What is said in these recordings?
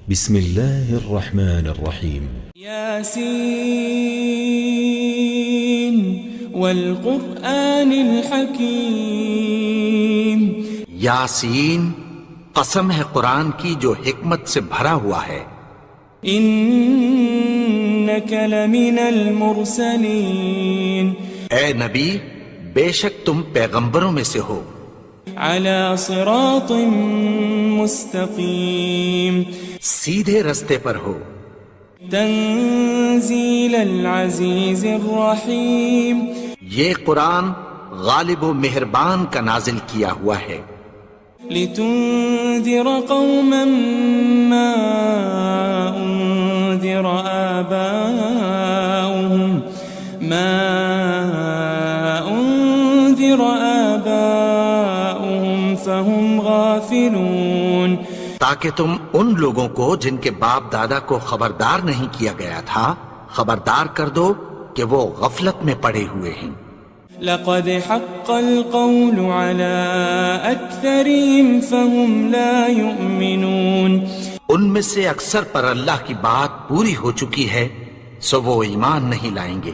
بسم الله الرحمن الرحيم ياسين والقرآن الحكيم یاسین، قسم ہے قرآن کی جو حکمت سے بھرا ہوا ہے۔ إنك لمن المرسلين اے نبی، بے شک تم پیغمبروں میں سے ہو، على صراط مستقيم سیدھے رستے پر ہو۔ تنزيل العزيز الرحيم یہ قرآن غالب و مہربان کا نازل کیا ہوا ہے، لتنذر قوما ما أنذر آباؤهم فهم غافلون، تاکہ تم ان لوگوں کو جن کے باپ دادا کو خبردار نہیں کیا گیا تھا خبردار کر دو کہ وہ غفلت میں پڑے ہوئے ہیں۔ لقد حق القول على أكثرهم فهم لا يؤمنون، ان میں سے اکثر پر اللہ کی بات پوری ہو چکی ہے سو وہ ایمان نہیں لائیں گے۔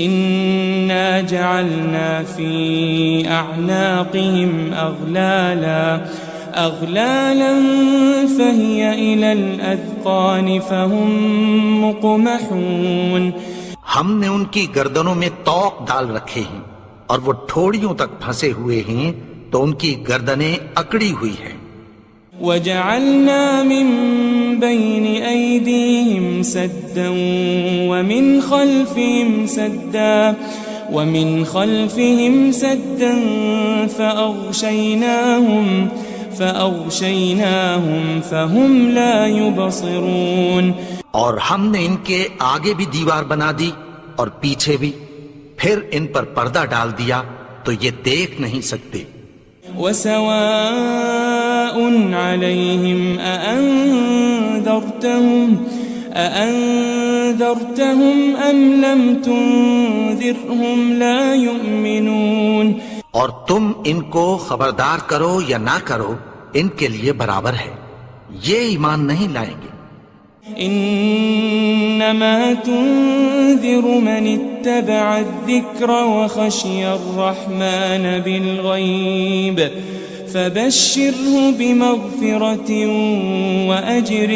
إنا جعلنا في أعناقهم أغلالا فهي إلى الأذقان فهم مقمحون، ہم نے ان کی گردنوں میں طوق ڈال رکھے ہیں اور وہ ٹھوڑیوں تک پھنسے ہوئے ہیں تو ان کی گردنیں اکڑی ہوئی ہیں۔ وجعلنا من بين أيديهم سدا ومن خلفهم سدا فأغشيناهم فهم لا يبصرون، اور ہم نے ان کے آگے بھی دیوار بنا دی اور پیچھے بھی، پھر ان پر پردہ ڈال دیا تو یہ دیکھ نہیں سکتے۔ وسواء عليهم أأنذرتهم أم لم تنذرهم لا يؤمنون، اور تم ان کو خبردار کرو یا نہ کرو ان کے لیے برابر ہے، یہ ایمان نہیں لائیں گے۔ إنما تنذر من اتبع الذكر وخشي الرحمن بالغيب فبشره بمغفرة وأجر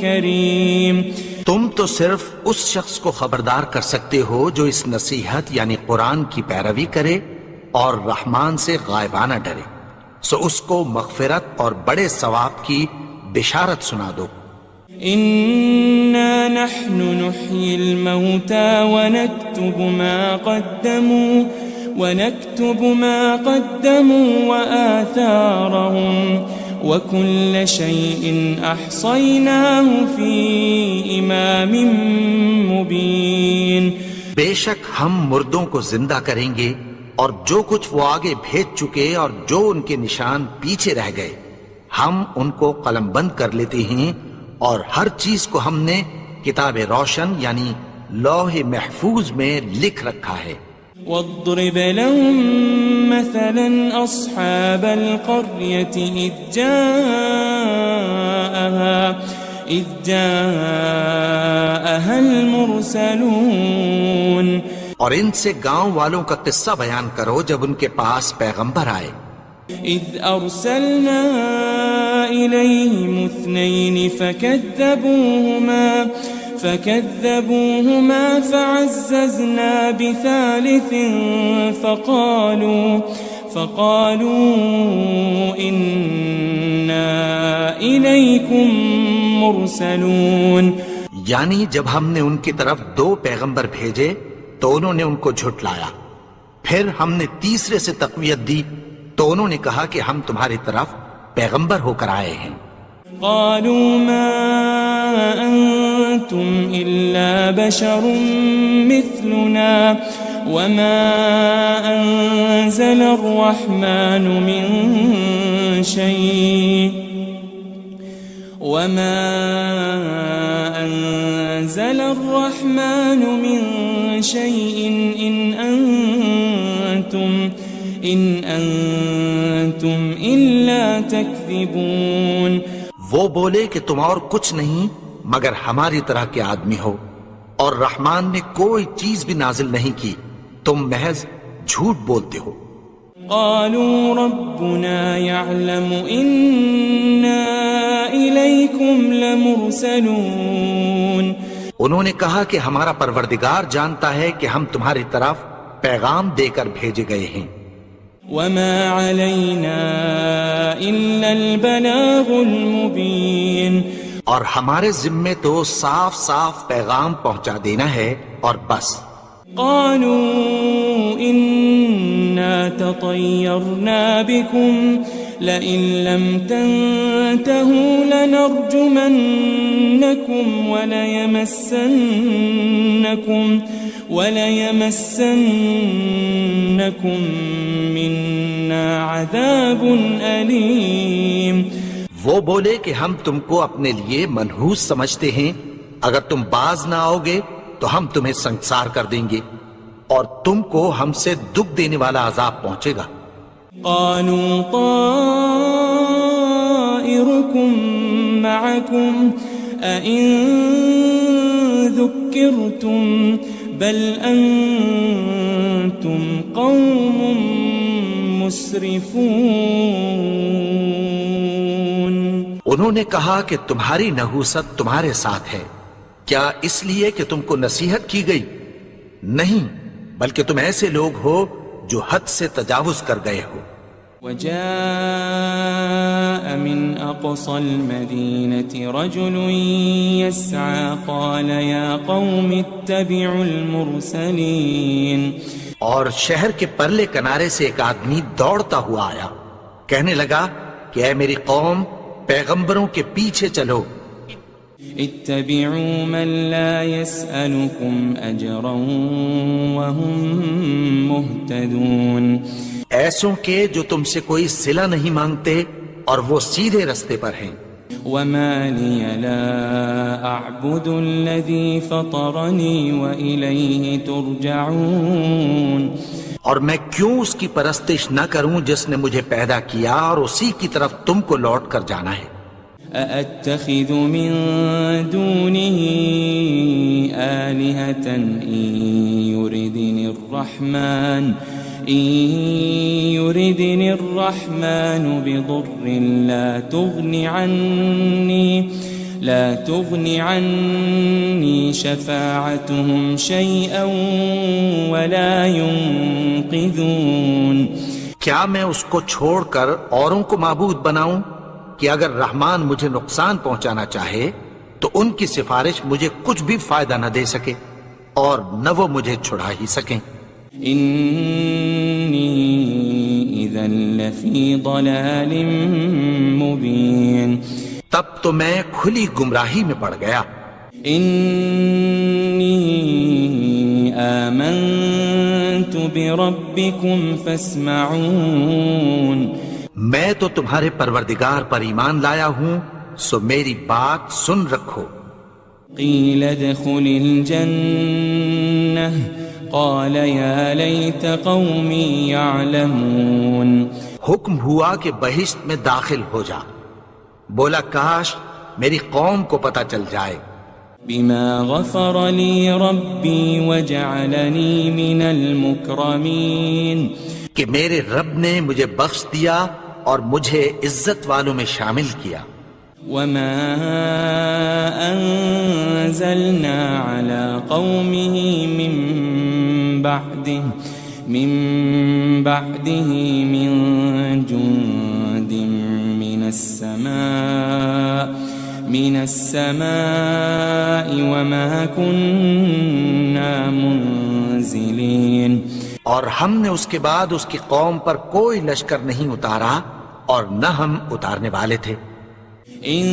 كريم، تم تو صرف اس شخص کو خبردار کر سکتے ہو جو اس نصیحت یعنی قرآن کی پیروی کرے اور رحمان سے غائبانہ ڈرے، سو اس کو مغفرت اور بڑے ثواب کی بشارت سنا دو۔ إنا نحن نحيي الموتى ونكتب ما قدموا وآثارهم وكل شيء أحصيناه في إمام مبين، بے شک ہم مردوں کو زندہ کریں گے اور جو کچھ وہ آگے بھیج چکے اور جو ان کے نشان پیچھے رہ گئے ہم ان کو قلم بند کر لیتے ہیں، اور ہر چیز کو ہم نے کتاب روشن یعنی لوح محفوظ میں لکھ رکھا ہے۔ واضرب لهم مثلا أصحاب القرية إذ جاءها المرسلون، اور ان سے گاؤں والوں کا قصہ بیان کرو جب ان کے پاس پیغمبر آئے۔ إذ أرسلنا إليهم 2 فكذبوهما فعززنا بثالث فقالوا إنا إليكم مرسلون، یعنی جب ہم نے ان کی طرف 2 پیغمبر بھیجے تو انہوں نے ان کو جھٹلایا، پھر ہم نے تیسرے سے تقویت دی تو انہوں نے کہا کہ ہم تمہاری طرف پیغمبر ہو کر آئے ہیں۔ قالوا ما أنتم إلا بشر مثلنا وما أنزل الرحمن من شيء إن أنتم إلا تكذبون، وہ بولے کہ تم اور کچھ نہیں مگر ہماری طرح کے آدمی ہو، اور رحمان نے کوئی چیز بھی نازل نہیں کی، تم محض جھوٹ بولتے ہو۔ قالوا ربنا يعلم إنا إليكم لمرسلون، انہوں نے کہا کہ ہمارا پروردگار جانتا ہے کہ ہم تمہاری طرف پیغام دے کر بھیجے گئے ہیں۔ وما علينا إلا البلاغ المبين، اور ہمارے ذمے تو صاف صاف پیغام پہنچا دینا ہے اور بس۔ قالوا إنا تطيرنا بكم لئن لم تنتهوا لنرجمنكم وليمسنكم منا عذاب أليم۔ وہ بولے کہ ہم تم کو اپنے لیے منحوس سمجھتے ہیں، اگر تم باز نہ آؤ گے تو ہم تمہیں سنسار کر دیں گے اور تم کو ہم سے دکھ دینے والا عذاب پہنچے گا۔ قالوا طائركم معكم أئن ذكرتم بل أنتم قوم مسرفون۔ انہوں نے کہا کہ تمہاری نحوست تمہارے ساتھ ہے، کیا اس لیے کہ تم کو نصیحت کی گئی؟ نہیں، بلکہ تم ایسے لوگ ہو جو حد سے تجاوز کر گئے ہو۔ وجاء من أقصى المدينة رجل يسعى قال يا قوم اتبعوا المرسلين۔ اور شہر کے پرلے کنارے سے ایک آدمی دوڑتا ہوا آیا، کہنے لگا کہ اے میری قوم، پیغمبروں کے پیچھے چلو۔ اتبعوا من لا يسألكم أجرا وهم مهتدون، ایسوں کے جو تم سے کوئی صلہ نہیں مانگتے اور وہ سیدھے رستے پر ہیں۔ وما لي لا أعبد الذي فطرني وإليه ترجعون، اور میں کیوں اس کی پرستش نہ کروں جس نے مجھے پیدا کیا اور اسی کی طرف تم کو لوٹ کر جانا ہے۔ أأتخذ من دونه آلهة إن يردني الرحمن بضر لا تغن عني شفاعتهم شيئا ولا ينقذون۔ کیا میں اس کو چھوڑ کر اوروں کو معبود بناؤں کہ اگر رحمان مجھے نقصان پہنچانا چاہے تو ان کی سفارش مجھے کچھ بھی فائدہ نہ دے سکے اور نہ وہ مجھے چھڑا ہی سکیں۔ إني إذا لفي ضلال مبين، تب تو میں کھلی گمراہی میں پڑ گیا۔ إني آمنت بربكم فاسمعون، میں تو تمہارے پروردگار پر ایمان لایا ہوں، سو میری بات سن رکھو۔ قيل ادخل الجنة قال يا ليت قومي يعلمون، حکم ہوا کہ بہشت میں داخل ہو جا، بولا کاش میری قوم کو پتہ چل جائے۔ بما غفر لي ربي وجعلني من المكرمين، کہ میرے رب نے مجھے بخش دیا اور مجھے عزت والوں میں شامل کیا۔ وما أنزلنا على قومه من بعده من جند من السماء وما كنا منزلين، اور ہم نے اس کے بعد اس کی قوم پر کوئی لشکر نہیں اتارا اور نہ ہم اتارنے والے تھے۔ إن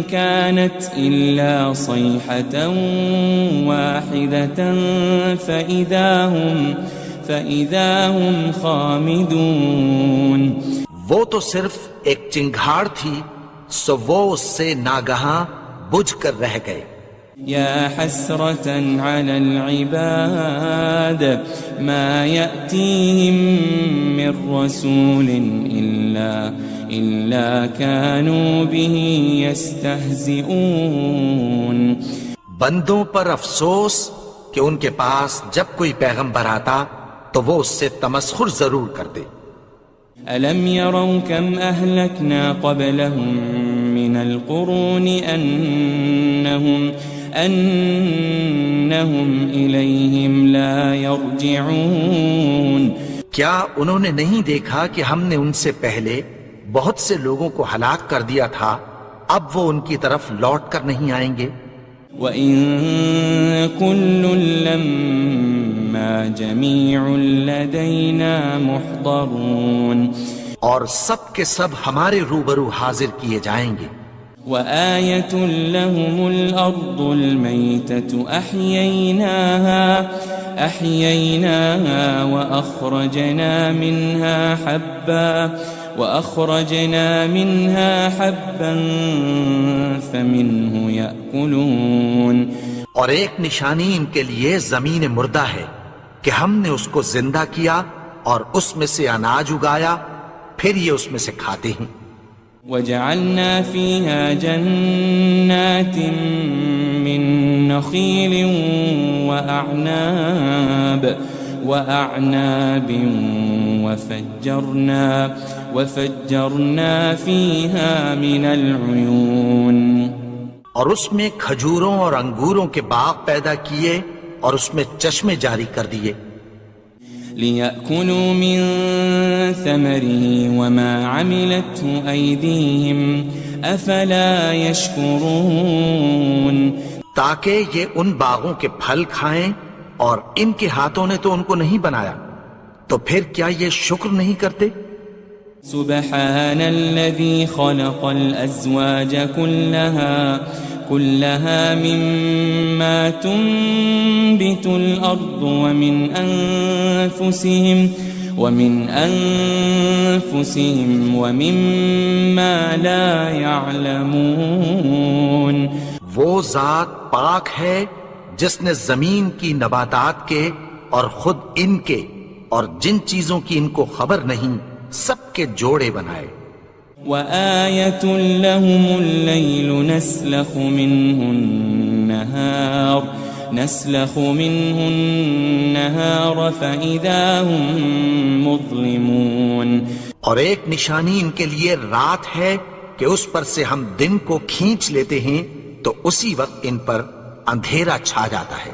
كانت إلا صيحة واحدة فإذا هم خامدون، وہ تو صرف ایک چنگھاڑ تھی، سو وہ اس سے ناگہاں بجھ کر رہ گئے۔ يا حسرة على العباد ما يأتيهم من رسول إلا كانوا به يستهزئون بندوں پر افسوس کہ ان کے پاس جب کوئی پیغمبر آتا تو وہ اس سے تمسخر ضرور کرتے. ألم يروا كم أهلكنا قبلهم من القرون أنهم إليهم لا يرجعون. کیا انہوں نے نہیں دیکھا کہ ہم نے ان سے پہلے بہت سے لوگوں کو ہلاک کر دیا تھا، اب وہ ان کی طرف لوٹ کر نہیں آئیں گے؟ وَإِن كُلٌّ لَمَّا جَمِيعٌ لَدَيْنَا مُحْضَرُونَ. اور سب کے سب ہمارے روبرو حاضر کیے جائیں گے. وَآيَةٌ لَهُمُ الْأَرْضُ الْمَيْتَةُ أَحْيَيْنَاهَا وَأَخْرَجْنَا مِنْهَا حَبًّا فَمِنْهُ يَأْكُلُونَ. اور ایک نشانی ان کے لیے زمین مردہ ہے کہ ہم نے اس کو زندہ کیا اور اس میں سے اناج اگایا، پھر یہ اس میں سے کھاتے ہیں. وَجَعَلْنَا فِيهَا جَنَّاتٍ مِّن نَخِيلٍ وَأَعْنَابٍ وَفَجَّرْنَا فِيهَا مِنَ الْعُيُونِ. اور اس میں کھجوروں اور انگوروں کے باغ پیدا کیے اور اس میں چشمے جاری کر دیے. لِيَأْكُلُوا مِن ثَمَرِهِ وَمَا عَمِلَتْهُ أَيْدِيهِمْ أَفَلَا يَشْكُرُونَ. تاکہ یہ ان باغوں کے پھل کھائیں اور ان کے ہاتھوں نے تو ان کو نہیں بنایا، تو پھر کیا یہ شکر نہیں کرتے؟ سبحان الذي خلق الأزواج كلها مما تنبت الأرض ومن أنفسهم ومما لا يعلمون. وہ ذات پاک ہے جس نے زمین کی نباتات کے اور خود ان کے اور جن چیزوں کی ان کو خبر نہیں سب کے جوڑے بنائے. وَآيَةٌ لَهُمُ اللَّيْلُ نَسْلَخُ مِنْهُ النَّهَارَ فَإِذَا هُمْ مُظْلِمُونَ. اور ایک نشانی ان کے لیے رات ہے کہ اس پر سے ہم دن کو کھینچ لیتے ہیں تو اسی وقت ان پر اندھیرا چھا جاتا ہے.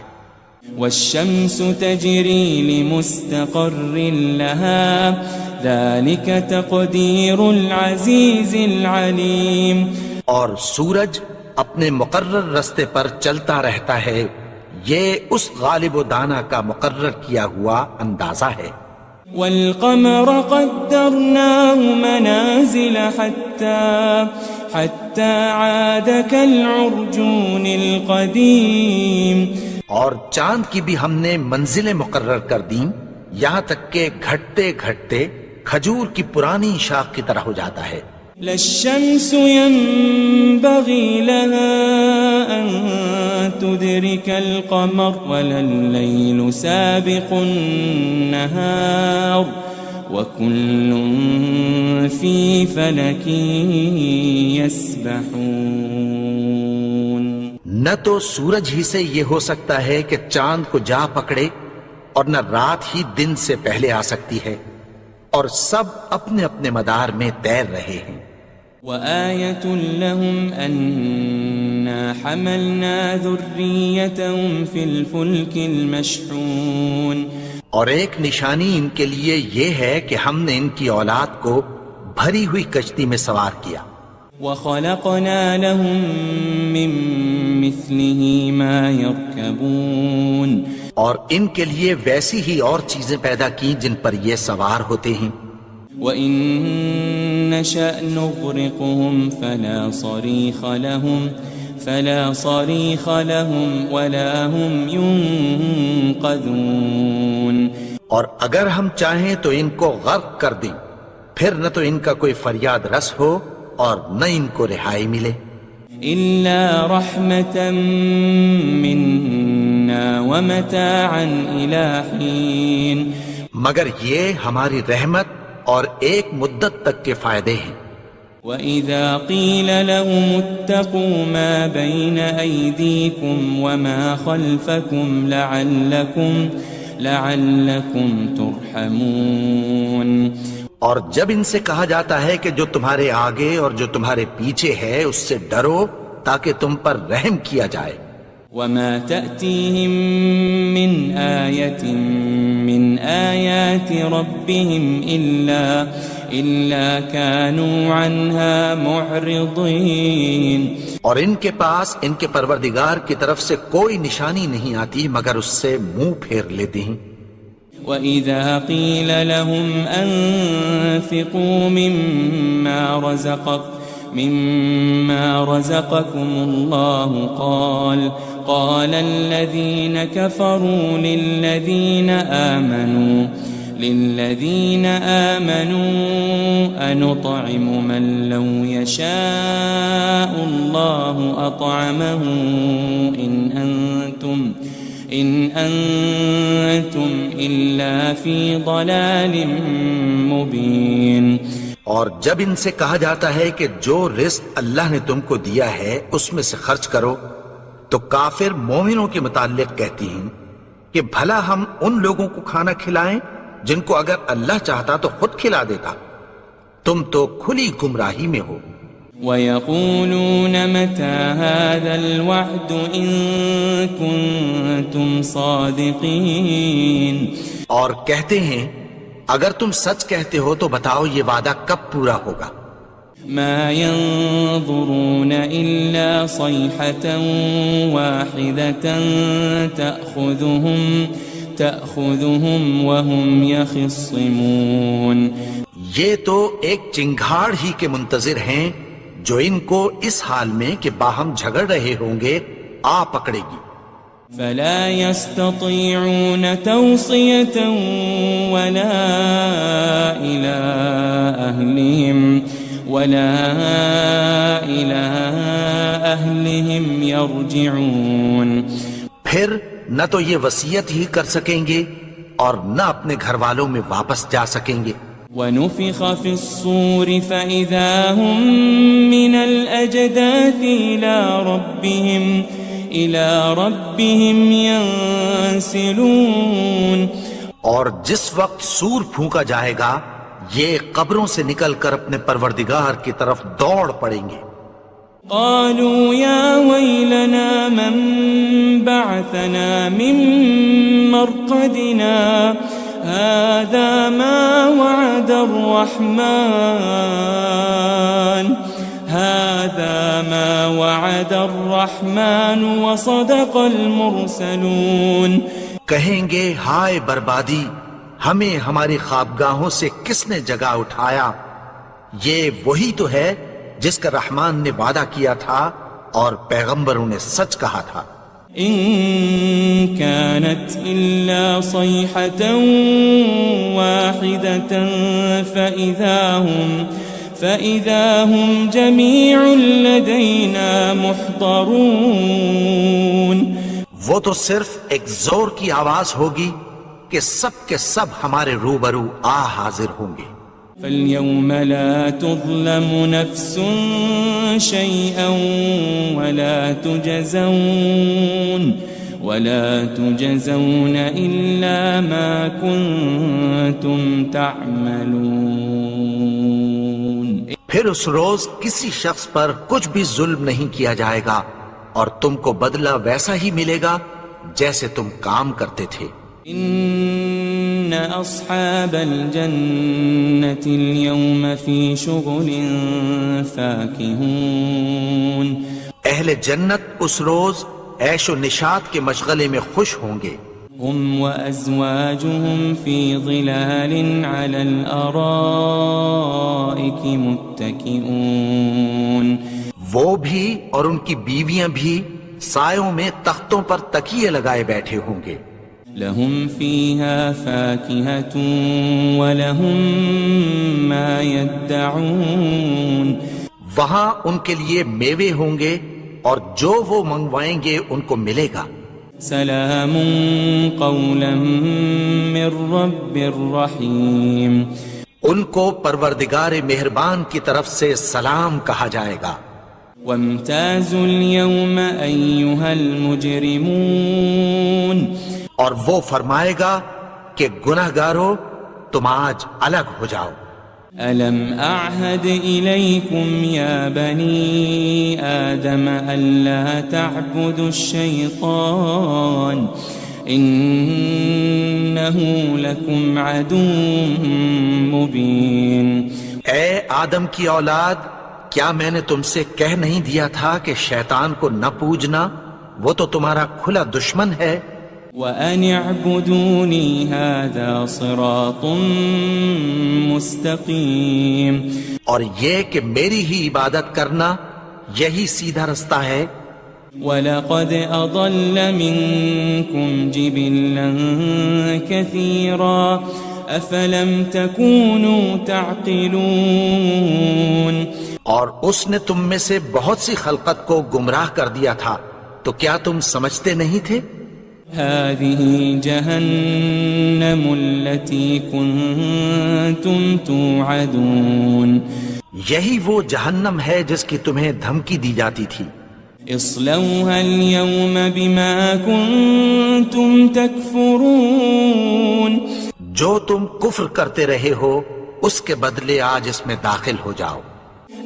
وَالشَّمْسُ تَجْرِي لِمُسْتَقَرٍّ لَهَا ذَلِكَ تَقْدِيرُ الْعَزِيزِ الْعَلِيمِ. اور سورج اپنے مقرر رستے پر چلتا رہتا ہے، یہ اس غالب و دانا کا مقرر کیا ہوا اندازہ ہے. وَالْقَمَرَ قَدَّرْنَاهُ مَنَازِلَ حَتَّى عَادَ كَالْعُرْجُونِ الْقَدِيمِ. اور چاند کی بھی ہم نے منزلیں مقرر کر دیں، یہاں تک کہ گھٹتے گھٹتے کھجور کی پرانی شاخ کی طرح ہو جاتا ہے. لَلشَّمْسُ يَنبَغِي لَهَا أَن تُدْرِكَ الْقَمَرَ وَلَلَّيْلُ سَابِقُ النَّهَارِ وَكُلٌّ فِي فَلَكٍ يَسْبَحُونَ. نہ تو سورج ہی سے یہ ہو سکتا ہے کہ چاند کو جا پکڑے، اور نہ رات ہی دن سے پہلے آ سکتی ہے، اور سب اپنے اپنے مدار میں تیر رہے ہیں. وَآيَةٌ لَهُمْ أَنَّا حَمَلْنَا ذُرِّيَّتَهُمْ فِي الْفُلْكِ الْمَشْحُونِ. اور ایک نشانی ان کے لیے یہ ہے کہ ہم نے ان کی اولاد کو بھری ہوئی کشتی میں سوار کیا. وَخَلَقْنَا لَهُم مِّن مِّثْلِهِ مَا يَرْكَبُونَ. اور ان کے لیے ویسی ہی اور چیزیں پیدا کی جن پر یہ سوار ہوتے ہیں. وَإِن نَّشَأْ نُغْرِقْهُمْ فَلَا صَرِيخَ لَهُمْ وَلَا هُمْ يُنقَذُونَ. اور اگر ہم چاہیں تو ان کو غرق کر دیں، پھر نہ تو ان کا کوئی فریاد رس ہو اور نہ ان کو رہائی ملے. إِلَّا رَحْمَةً مِّنَّا وَمَتَاعًا إِلَىٰ حِينٍ. مگر یہ ہماری رحمت اور ایک مدت تک کے فائدے ہیں. وَإِذَا قِيلَ لَهُمُ اتَّقُوا مَا بَيْنَ أَيْدِيكُمْ وَمَا خَلْفَكُمْ لَعَلَّكُمْ تُرْحَمُونَ اور جب ان سے کہا جاتا ہے کہ جو تمہارے آگے اور جو تمہارے پیچھے ہے اس سے ڈرو تاکہ تم پر رحم کیا جائے. وَمَا تَأْتِيهِم مِّنْ آيَةٍ مِّنْ آيَاتِ رَبِّهِمْ إِلَّا كَانُوا عَنْهَا مُعْرِضِينَ. اور ان کے پاس ان کے پروردگار کی طرف سے کوئی نشانی نہیں آتی مگر اس سے منہ پھیر لیتے ہیں. وَإِذَا قِيلَ لَهُمْ أَنفِقُوا مِمَّا رَزَقَكُمُ اللَّهُ قَالَ الَّذِينَ كَفَرُوا لِلَّذِينَ آمَنُوا أَنُطْعِمُ مَن لَّوْ يَشَاءُ اللَّهُ أَطْعَمَهُ إِنْ أَنْتُمْ إِلَّا فِي ضَلَالٍ مُبِينٍ. اور جب ان سے کہا جاتا ہے کہ جو رزق اللہ نے تم کو دیا ہے اس میں سے خرچ کرو تو کافر مومنوں کے متعلق کہتی ہیں کہ بھلا ہم ان لوگوں کو کھانا کھلائیں جن کو اگر اللہ چاہتا تو خود کھلا دیتا. تم تو کھلی گمراہی میں ہو. وَيَقُولُونَ مَتَى هَذَا الْوَعْدُ إِن كُنتُمْ صَادِقِينَ. اور کہتے ہیں اگر تم سچ کہتے ہو تو بتاؤ یہ وعدہ کب پورا ہوگا. مَا يَنظُرُونَ إِلَّا صَيْحَةً وَاحِدَةً تَأْخُذُهُمْ وَهُمْ يَخِصِّمُونَ. یہ تو ایک چنگھاڑ ہی کے منتظر ہیں جو ان کو اس حال میں کہ باہم جھگڑ رہے ہوں گے آ پکڑے گی. فَلَا يَسْتَطِيعُونَ تَوْصِيَةً وَلَا إِلَىٰ أَهْلِهِمْ يَرْجِعُونَ. پھر نہ تو یہ وصیت ہی کر سکیں گے اور نہ اپنے گھر والوں میں واپس جا سکیں گے. وَنُفِخَ فِي الصُّورِ فَإِذَا هُم مِّنَ الْأَجْدَاثِ إِلَىٰ رَبِّهِمْ يَنسِلُونَ. اور جس وقت سور پھونکا جائے گا یہ قبروں سے نکل کر اپنے پروردگار کی طرف دوڑ پڑیں گے. قالوا يا ويلنا من بعثنا من مرقدنا هذا ما وعد الرحمن وصدق المرسلون. کہیں گے ہائے بربادی، ہمیں ہماری خوابگاہوں سے کس نے جگا اٹھایا. یہ وہی تو ہے جس کا رحمان نے وعدہ کیا تھا اور پیغمبروں نے سچ کہا تھا. إن كانت إلا صيحة واحدة فإذا هم جميع لدينا محضرون. وہ تو صرف ایک زور کی آواز ہوگی کہ سب کے سب ہمارے روبرو آ حاضر ہوں گے. فَالْيَوْمَ لَا تُظْلَمُ نَفْسٌ شَيْئًا وَلَا تُجَزَوْنَ إِلَّا مَا كُنتُمْ تَعْمَلُونَ. پھر اس روز کسی شخص پر کچھ بھی ظلم نہیں کیا جائے گا اور تم کو بدلہ ویسا ہی ملے گا جیسے تم کام کرتے تھے. إن أصحاب الجنة اليوم في شغل فاكهون. اہل جنت اس روز عیش و نشاط کے مشغلے میں خوش ہوں گے. هم وأزواجهم في ظلال على الأرائك متكئون. وہ بھی اور ان کی بیویاں بھی سایوں میں تختوں پر تکیے لگائے بیٹھے ہوں گے. لهم فيها فاكهة ولهم ما يدعون. وہاں ان کے لیے میوے ہوں گے اور جو وہ منگوائیں گے ان کو ملے گا. سلام قولا من رب رحیم. ان کو پروردگار مہربان کی طرف سے سلام کہا جائے گا. وامتازوا اليوم أيها المجرمون اور وہ فرمائے گا کہ گناہگارو تم آج الگ ہو جاؤ. ألم أعهد إليكم يا بني آدم ألا تعبدوا الشيطان إنه لكم عدو مبين. اے آدم کی اولاد، کیا میں نے تم سے کہہ نہیں دیا تھا کہ شیطان کو نہ پوجنا، وہ تو تمہارا کھلا دشمن ہے. وَأَنِ اعْبُدُونِي هَذَا صِرَاطٌ مُسْتَقِيمٌ. اور یہ کہ میری ہی عبادت کرنا یہی سیدھا رستہ ہے. وَلَقَدْ أَضَلَّ مِنْكُمْ جِبِلًّا كَثِيرًا أَفَلَمْ تَكُونُوا تَعْقِلُونَ. اور اس نے تم میں سے بہت سی خلقت کو گمراہ کر دیا تھا، تو کیا تم سمجھتے نہیں تھے؟ هذه جهنم التي كنتم توعدون. یہی وہ جہنم ہے جس کی تمہیں دھمکی دی جاتی تھی. اصلوها اليوم بما كنتم تكفرون. جو تم کفر کرتے رہے ہو اس کے بدلے آج اس میں داخل ہو جاؤ.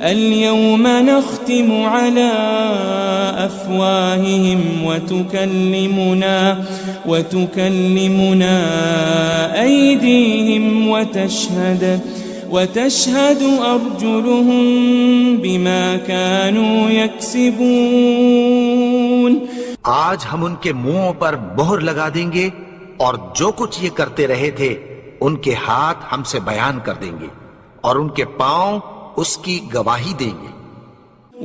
اليوم نختم على أفواههم وتكلمنا أيديهم وتشهد أرجلهم بما كانوا يكسبون. آج ہم ان کے منہوں پر مہر لگا دیں گے اور جو کچھ یہ کرتے رہے تھے ان کے ہاتھ ہم سے بیان کر دیں گے اور ان کے پاؤں اس کی گواہی دیں گے.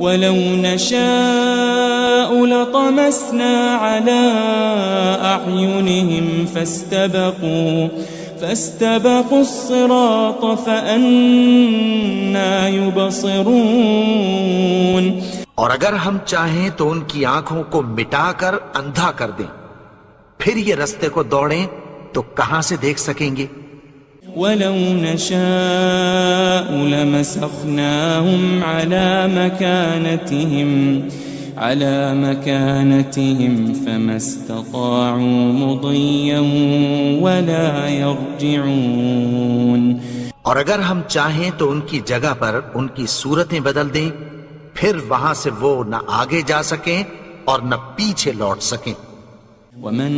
وَلَوْ نَشَاءُ لَطَمَسْنَا عَلَىٰ أَعْيُنِهِمْ فَاسْتَبَقُوا الصِّرَاطَ فَأَنَّىٰ يُبْصِرُونَ. اور اگر ہم چاہیں تو ان کی آنکھوں کو مٹا کر اندھا کر دیں، پھر یہ رستے کو دوڑیں تو کہاں سے دیکھ سکیں گے. وَلَوْ نَشَاءُ لَمَسَخْنَاهُمْ عَلَى مَكَانَتِهِمْ فَمَا اسْتَطَاعُوا مُضِيًّا وَلَا يَرْجِعُونَ. اور اگر ہم چاہیں تو ان کی جگہ پر ان کی صورتیں بدل دیں، پھر وہاں سے وہ نہ آگے جا سکیں اور نہ پیچھے لوٹ سکیں. وَمَن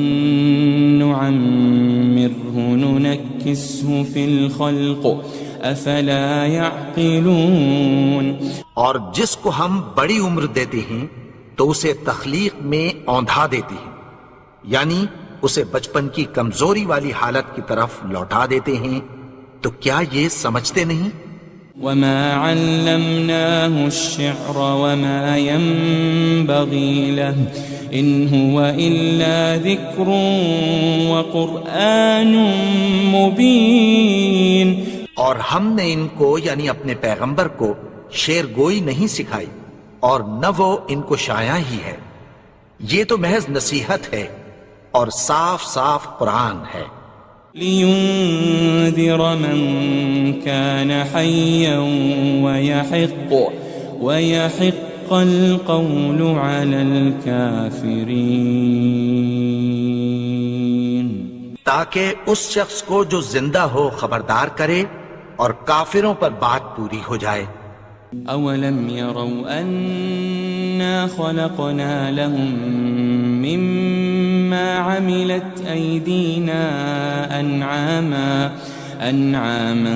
نُعَمِّرْهُ نُنَكِّسْهُ فِي الْخَلْقِ أَفَلَا يَعْقِلُونَ. اور جس کو ہم بڑی عمر دیتے ہیں تو اسے تخلیق میں اوندھا دیتے ہیں، یعنی اسے بچپن کی کمزوری والی حالت کی طرف لوٹا دیتے ہیں. تو کیا یہ سمجھتے نہیں؟ وَمَا عَلَّمْنَاهُ الشِّعْرَ وَمَا يَنبَغِي لَهُ إِنْ هُوَ إِلَّا ذِكْرٌ وَقُرْآنٌ مُبِينٌ. اور ہم نے ان کو یعنی اپنے پیغمبر کو شعر گوئی نہیں سکھائی اور نہ وہ ان کو شایع ہی ہے، یہ تو محض نصیحت ہے اور صاف صاف قرآن ہے. لِيُنذِرَ مَن كَانَ حَيًّا وَيَحِقَّ الْقَوْلُ عَلَى الْكَافِرِينَ. تاکہ اس شخص کو جو زندہ ہو خبردار کرے اور کافروں پر بات پوری ہو جائے. أَوَلَمْ يَرَوْا أَنَّا خَلَقْنَا لَهُم مِّمَّا عَمِلَتْ أَيْدِينَا أَنْعَامًا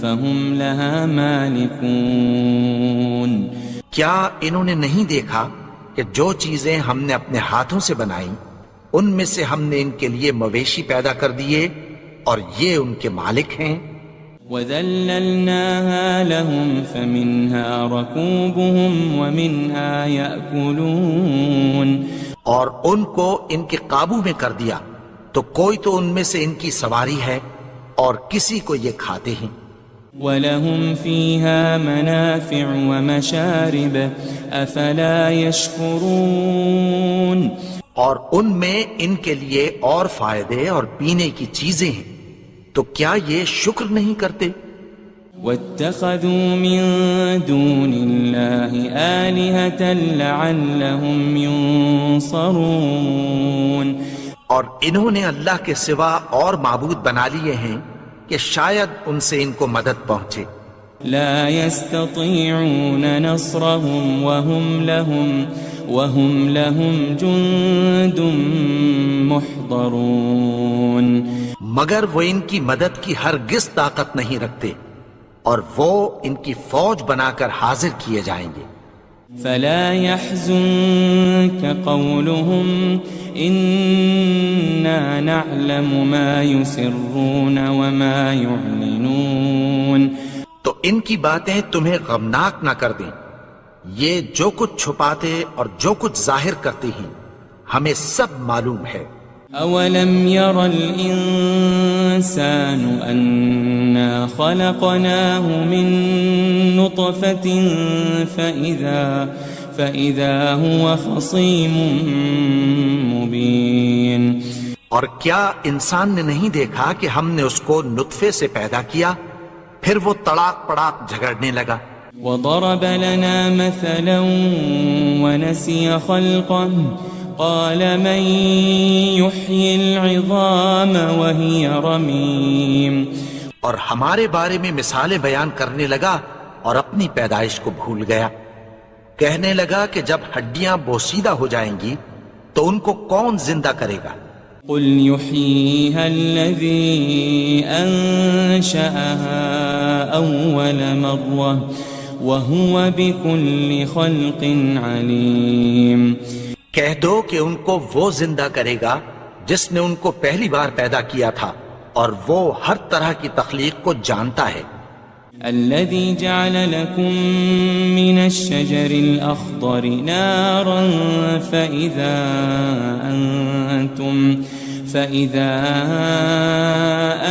فَهُمْ لَهَا مَالِكُونَ. کیا انہوں نے نہیں دیکھا کہ جو چیزیں ہم نے اپنے ہاتھوں سے بنائیں ان میں سے ہم نے ان کے لیے مویشی پیدا کر دیے اور یہ ان کے مالک ہیں. وَذَلَّلْنَاهَا لَهُمْ فَمِنْهَا رَكُوبُهُمْ وَمِنْهَا يَأْكُلُونَ. اور ان کو ان کے قابو میں کر دیا تو کوئی تو ان میں سے ان کی سواری ہے اور کسی کو یہ کھاتے ہیں. وَلَهُمْ فِيهَا مَنَافِعُ وَمَشَارِبُ أَفَلَا يَشْكُرُونَ. اور ان میں ان کے لیے اور فائدے اور پینے کی چیزیں ہیں، تو کیا یہ شکر نہیں کرتے؟ واتخذوا من دون الله آلهة لعلهم ينصرون. اور انہوں نے اللہ کے سوا اور معبود بنا لیے ہیں کہ شاید ان سے ان کو مدد پہنچے. لا يستطيعون نصرهم وهم لهم جند محضرون. مگر وہ ان کی مدد کی ہرگز طاقت نہیں رکھتے اور وہ ان کی فوج بنا کر حاضر کیے جائیں گے. فلا يحزنك قولهم إنا نعلم ما يسرون وما يعلنون. تو ان کی باتیں تمہیں غمناک نہ کر دیں. یہ جو کچھ چھپاتے اور جو کچھ ظاہر کرتے ہیں ہمیں سب معلوم ہے. أولم ير الإنسان أنا خلقناه من نطفة فإذا هو خصيم مبين. اور کیا انسان نے نہیں دیکھا کہ ہم نے اس کو نطفے سے پیدا کیا پھر وہ تڑاک پڑاک جھگڑنے لگا. وضرب لنا مثلا ونسي خلقه قال من يحيي العظام وهي رميم. اور ہمارے بارے میں مثالیں بیان کرنے لگا اور اپنی پیدائش کو بھول گیا. کہنے لگا کہ جب ہڈیاں بوسیدہ ہو جائیں گی تو ان کو کون زندہ کرے گا. قل يحييها الذي أنشأها أول مرة وهو بكل خلق عليم. کہہ دو کہ ان کو وہ زندہ کرے گا جس نے ان کو پہلی بار پیدا کیا تھا اور وہ ہر طرح کی تخلیق کو جانتا ہے. الذي جعل لكم من الشجر الأخضر نارا فإذا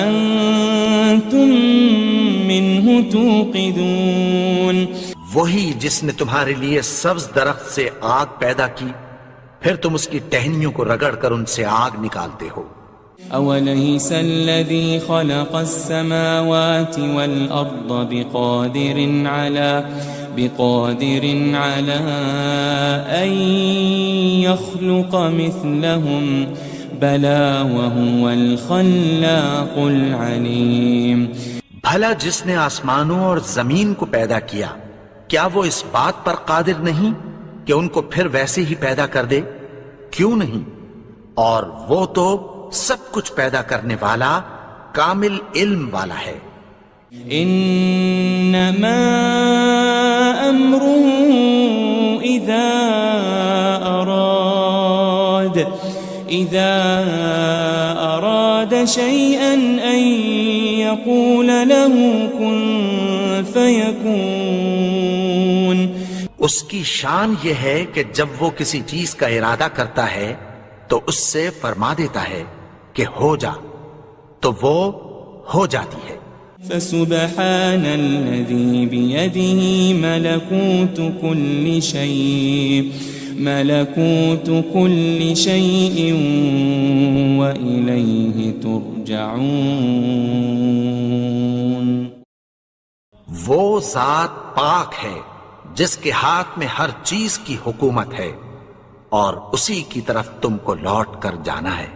أنتم منه توقدون. وہی جس نے تمہارے لیے سبز درخت سے آگ پیدا کی پھر تم اس کی ٹہنیوں کو رگڑ کر ان سے آگ نکالتے ہو. أوليس الذي خلق السماوات والأرض بقادر على أن يخلق مثلهم بلى وهو الخلاق العليم. بھلا جس نے آسمانوں اور زمین کو پیدا کیا کیا وہ اس بات پر قادر نہیں کہ ان کو پھر ویسے ہی پیدا کر دے؟ کیوں نہیں؟ اور وہ تو سب کچھ پیدا کرنے والا کامل علم والا ہے. انما امره اذا اراد شيئا ان يقول له كن فيكون. اس کی شان یہ ہے کہ جب وہ کسی چیز کا ارادہ کرتا ہے تو اس سے فرما دیتا ہے کہ ہو جا تو وہ ہو جاتی ہے. فسبحان الذي بيده ملكوت كل شيء وإليه ترجعون. وہ ذات پاک ہے جس کے ہاتھ میں ہر چیز کی حکومت ہے اور اسی کی طرف تم کو لوٹ کر جانا ہے.